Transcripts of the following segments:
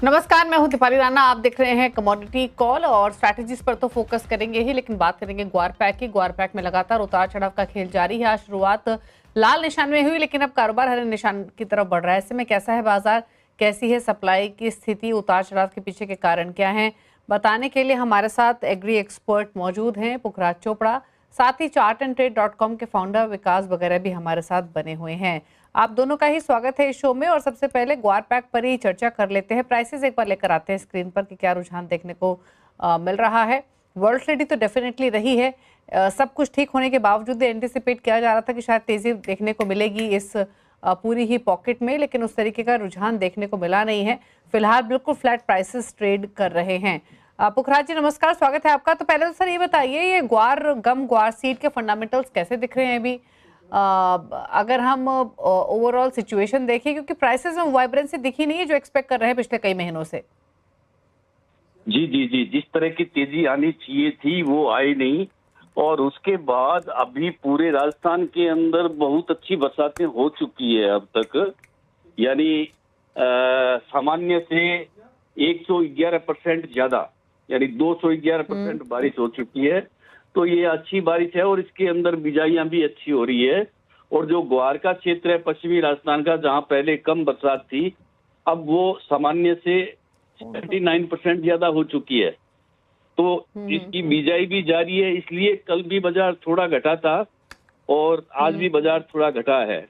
नमस्कार, मैं हूं दीपाली राणा। आप देख रहे हैं कमोडिटी कॉल और स्ट्रैटेजीज पर तो फोकस करेंगे ही, लेकिन बात करेंगे ग्वार पैक की। ग्वार पैक में लगातार उतार चढ़ाव का खेल जारी है। आज शुरुआत लाल निशान में हुई, लेकिन अब कारोबार हरे निशान की तरफ बढ़ रहा है। ऐसे में कैसा है बाजार, कैसी है सप्लाई की स्थिति, उतार चढ़ाव के पीछे के कारण क्या है, बताने के लिए हमारे साथ एग्री एक्सपर्ट मौजूद हैं पुखराज चोपड़ा, साथ ही chartandtrade.com के फाउंडर विकास वगैरह भी हमारे साथ बने हुए हैं। आप दोनों का ही स्वागत है इस शो में। और सबसे पहले ग्वार पैक पर ही चर्चा कर लेते हैं। प्राइसेस एक बार लेकर आते हैं स्क्रीन पर कि क्या रुझान देखने को मिल रहा है। वॉलेटिलिटी तो डेफिनेटली रही है। सब कुछ ठीक होने के बावजूद एंटिसिपेट किया जा रहा था कि शायद तेजी देखने को मिलेगी इस पूरी ही पॉकेट में, लेकिन उस तरीके का रुझान देखने को मिला नहीं है। फिलहाल बिल्कुल फ्लैट प्राइसेस ट्रेड कर रहे हैं। पुखराज जी नमस्कार, स्वागत है आपका। तो पहले तो सर ये बताइए, ये ग्वार सीड के फंडामेंटल्स कैसे दिख रहे हैं अभी, अगर हम ओवरऑल सिचुएशन देखें, क्योंकि प्राइसेस में वाइब्रेंसी दिखी नहीं है जो एक्सपेक्ट कर रहे हैं पिछले कई महीनों से। जी जी जी, जिस तरह की तेजी आनी चाहिए थी वो आई नहीं। और उसके बाद अभी पूरे राजस्थान के अंदर बहुत अच्छी बरसातें हो चुकी है अब तक, यानी सामान्य से 111% ज्यादा, यानी 211% बारिश हो चुकी है। तो ये अच्छी बारिश है और इसके अंदर बिजाइयां भी अच्छी हो रही है। और जो ग्वार का क्षेत्र है पश्चिमी राजस्थान का, जहां पहले कम बरसात थी, अब वो सामान्य से 79% ज्यादा हो चुकी है। तो इसकी बिजाई भी जारी है, इसलिए कल भी बाजार थोड़ा घटा था और आज भी बाजार थोड़ा घटा है।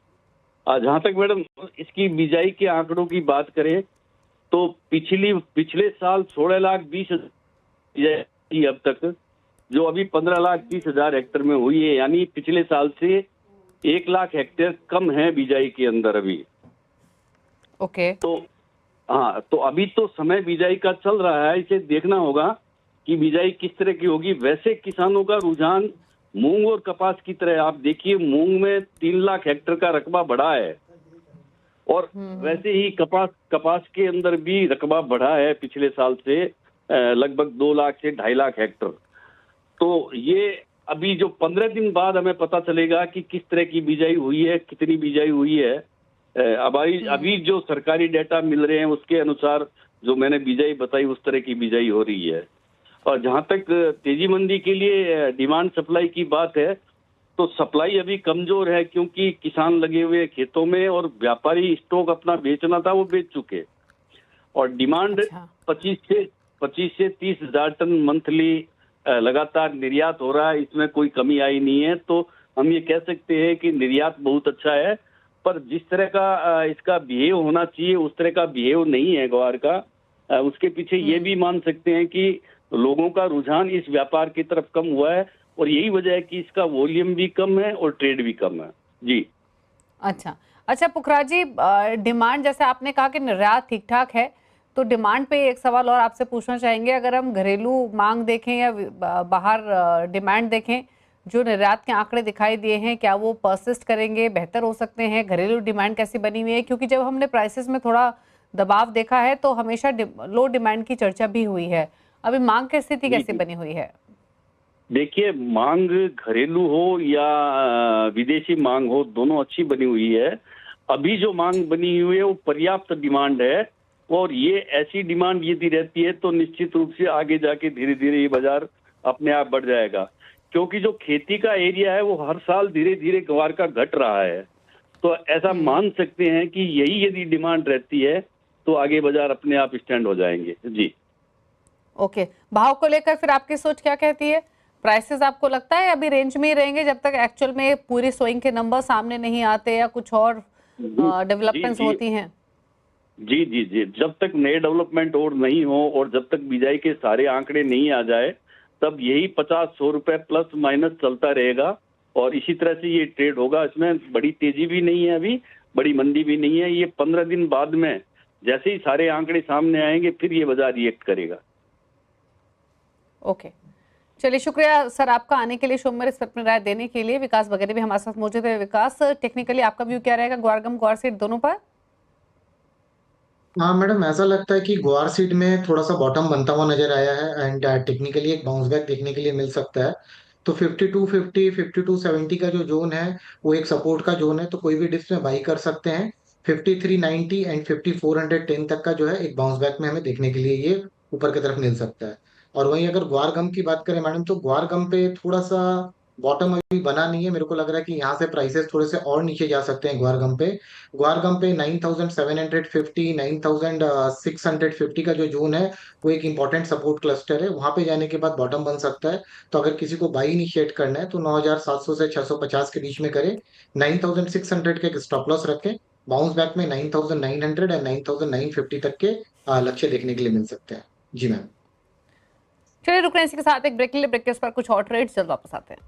जहां तक मैडम इसकी बिजाई के आंकड़ों की बात करें तो पिछले साल 16,20,000 की अब तक, जो अभी 15,20,000 हेक्टेयर में हुई है, यानी पिछले साल से 1,00,000 हेक्टेयर कम है बिजाई के अंदर अभी। ओके। तो हाँ, तो अभी तो समय बिजाई का चल रहा है, इसे देखना होगा कि बिजाई किस तरह की होगी। वैसे किसानों का रुझान मूंग और कपास की तरह, आप देखिए मूंग में 3,00,000 हेक्टेयर का रकबा बढ़ा है और वैसे ही कपास के अंदर भी रकबा बढ़ा है पिछले साल से लगभग 2,00,000 से 2,50,000 हेक्टेयर। तो ये अभी जो 15 दिन बाद हमें पता चलेगा कि किस तरह की बिजाई हुई है, कितनी बिजाई हुई है। अभी जो सरकारी डेटा मिल रहे हैं उसके अनुसार जो मैंने बिजाई बताई उस तरह की बिजाई हो रही है। और जहां तक तेजी मंदी के लिए डिमांड सप्लाई की बात है, तो सप्लाई अभी कमजोर है, क्योंकि किसान लगे हुए खेतों में और व्यापारी स्टॉक अपना बेचना था वो बेच चुके। और डिमांड 25 से 30,000 टन मंथली लगातार निर्यात हो रहा है, इसमें कोई कमी आई नहीं है। तो हम ये कह सकते हैं कि निर्यात बहुत अच्छा है, पर जिस तरह का इसका बिहेव होना चाहिए उस तरह का बिहेव नहीं है ग्वार का। उसके पीछे ये भी मान सकते हैं कि लोगों का रुझान इस व्यापार की तरफ कम हुआ है और यही वजह है कि इसका वॉल्यूम भी कम है और ट्रेड भी कम है। जी अच्छा पुखराज जी, डिमांड जैसे आपने कहा कि निर्यात ठीक ठाक है, तो डिमांड पे एक सवाल और आपसे पूछना चाहेंगे। अगर हम घरेलू मांग देखें या बाहर डिमांड देखें, जो निर्यात के आंकड़े दिखाई दिए हैं, क्या वो परसिस्ट करेंगे, बेहतर हो सकते हैं? घरेलू डिमांड कैसी बनी हुई है? क्योंकि जब हमने प्राइसेस में थोड़ा दबाव देखा है तो हमेशा लो डिमांड की चर्चा भी हुई है। अभी मांग की स्थिति कैसी बनी हुई है? देखिए, मांग घरेलू हो या विदेशी मांग हो, दोनों अच्छी बनी हुई है। अभी जो मांग बनी हुई है वो पर्याप्त डिमांड है और ये ऐसी डिमांड यदि रहती है तो निश्चित रूप से आगे जाके धीरे धीरे ये बाजार अपने आप बढ़ जाएगा, क्योंकि जो खेती का एरिया है वो हर साल धीरे धीरे ग्वार का घट रहा है। तो ऐसा मान सकते हैं कि यही यदि डिमांड रहती है तो आगे बाजार अपने आप स्टैंड हो जाएंगे। जी ओके। भाव को लेकर फिर आपकी सोच क्या कहती है? प्राइसेस आपको लगता है अभी रेंज में ही रहेंगे जब तक एक्चुअल में पूरी सोइंग के नंबर सामने नहीं आते या कुछ और डेवलपमेंट्स होती हैं? जी जी जी, जब तक नए डेवलपमेंट और नहीं हो और जब तक बिजाई के सारे आंकड़े नहीं आ जाए, तब यही 50-100 रुपए प्लस माइनस चलता रहेगा और इसी तरह से ये ट्रेड होगा। इसमें बड़ी तेजी भी नहीं है, अभी बड़ी मंदी भी नहीं है। ये 15 दिन बाद में जैसे ही सारे आंकड़े सामने आएंगे फिर ये बाजार रिएक्ट करेगा। ओके, चलिए शुक्रिया सर आपका आने के लिए, शो में अपनी राय देने के लिए। विकास वगैरह भी हमारे साथ मौजूद है। विकास, टेक्निकली आपका व्यू क्या रहेगा ग्वार सीड दोनों पर? हाँ मैडम, ऐसा लगता है कि ग्वार सीड में थोड़ा सा बॉटम बनता हुआ नजर आया है एंड टेक्निकली एक बाउंस बैक देखने के लिए मिल सकता है। तो 5250 5270 का जो जोन है वो एक सपोर्ट का जोन है, तो कोई भी डिप्स में बाई कर सकते हैं। 5390 एंड 5410 तक का जो है एक बाउंस बैक में हमें देखने के लिए ये ऊपर की तरफ मिल सकता है। और वहीं अगर ग्वार गम की बात करें मैडम, तो ग्वार गम पे थोड़ा सा बॉटम अभी बना नहीं है। मेरे को लग रहा है कि यहाँ से प्राइसेस थोड़े से और नीचे जा सकते हैं ग्वार गम पे। ग्वार गम पे 9750 9650 का जो जोन है वो एक इंपॉर्टेंट सपोर्ट क्लस्टर है। वहां पे जाने के बाद बॉटम बन सकता है। तो अगर किसी को बाई इनिशिएट करना है तो 9700 से 650 के बीच में करे। 9600 के स्टॉप लॉस रखें। बाउंस बैक में 9900 एंड 9950 तक के लक्ष्य देखने के लिए मिल सकते हैं। जी मैम। चलिए रुक रहे हैं इसी के साथ एक ब्रेक के लिए। ब्रेक के उस पर कुछ और ट्रेड्स, जल्द वापस आते हैं।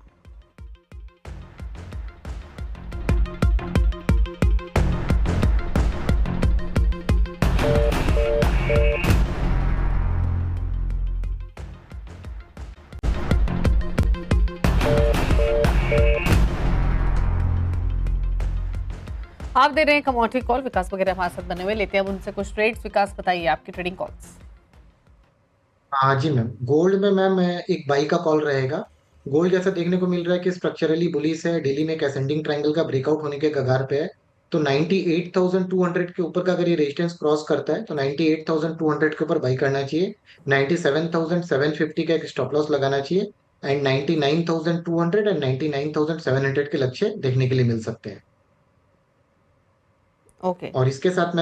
आप दे रहे हैं कमोडिटी कॉल, विकास वगैरह हमारे साथ बने हुए, लेते हैं अब उनसे कुछ ट्रेड्स। विकास बताइए आपकी ट्रेडिंग कॉल्स। हाँ जी मैम, गोल्ड में मैम एक बाई का कॉल रहेगा। गोल्ड जैसा देखने को मिल रहा है कि स्ट्रक्चरली बुलिश है, डेली में एक असेंडिंग ट्रायंगल का ब्रेकआउट होने के कगार पे है। तो 98,200 के ऊपर का अगर ये रेजिस्टेंस क्रॉस करता है तो 98,200 के ऊपर बाई करना चाहिए। 97,750 का एक स्टॉप लॉस लगाना चाहिए। एंड 99,200 एंड 99,700 के लक्ष्य देखने के लिए मिल सकते हैं। ओके। और इसके साथ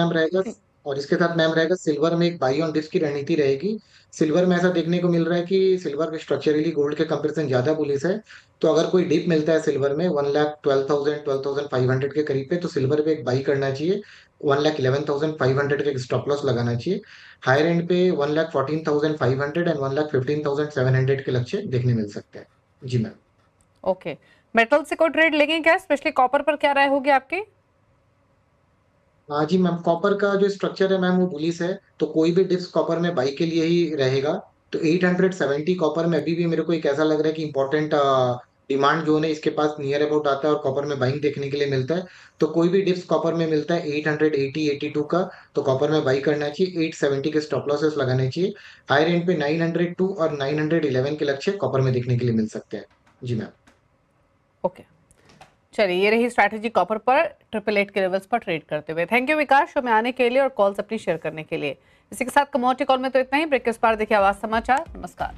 मैम रहेगा सिल्वर में एक बाई ऑन डिप्स की रणनीति रहेगी। सिल्वर में ऐसा देखने को मिल रहा है कि सिल्वर स्ट्रक्चरली गोल्ड के कंपैरिजन ज्यादा बुलिश है। तो अगर कोई डिप मिलता है सिल्वर में 1,12,000 12,500 के करीब पे, तो सिल्वर पे एक बाई करना चाहिए। 1,11,500 का एक स्टॉप लॉस लगाना चाहिए। हायर एंड पे 1,14,500 एंड 1,15,700 के लक्ष्य देखने मिल सकते हैं। जी मैम। ओके, मेटल से कोई ट्रेड लेंगे क्या? स्पेशली कॉपर पर क्या राय होगी आपकी? हाँ जी मैम, कॉपर का जो स्ट्रक्चर है मैम वो बुलिश है। तो कोई भी डिप्स कॉपर में बाई के लिए ही रहेगा। तो 870 कॉपर में अभी भी मेरे को एक ऐसा लग रहा है कि इंपॉर्टेंट डिमांड जोन है, इसके पास नियर अबाउट आता है और कॉपर में बाइंग देखने के लिए मिलता है। तो कोई भी डिप्स कॉपर में मिलता है 880 82 का, तो कॉपर में बाई करना चाहिए। 870 के स्टॉप लॉसेस लगाने चाहिए। हायर एंड पे 902 और 911 के लक्ष्य कॉपर में देखने के लिए मिल सकते हैं। जी मैम। ओके, चलिए ये रही स्ट्रैटेजी कॉपर पर 888 के लेवल्स पर ट्रेड करते हुए। थैंक यू विकास शो में आने के लिए और कॉल्स अपनी शेयर करने के लिए। इसी के साथ कमोडिटी कॉल में तो इतना ही। ब्रेक के उस पार देखिए आवाज समाचार। नमस्कार।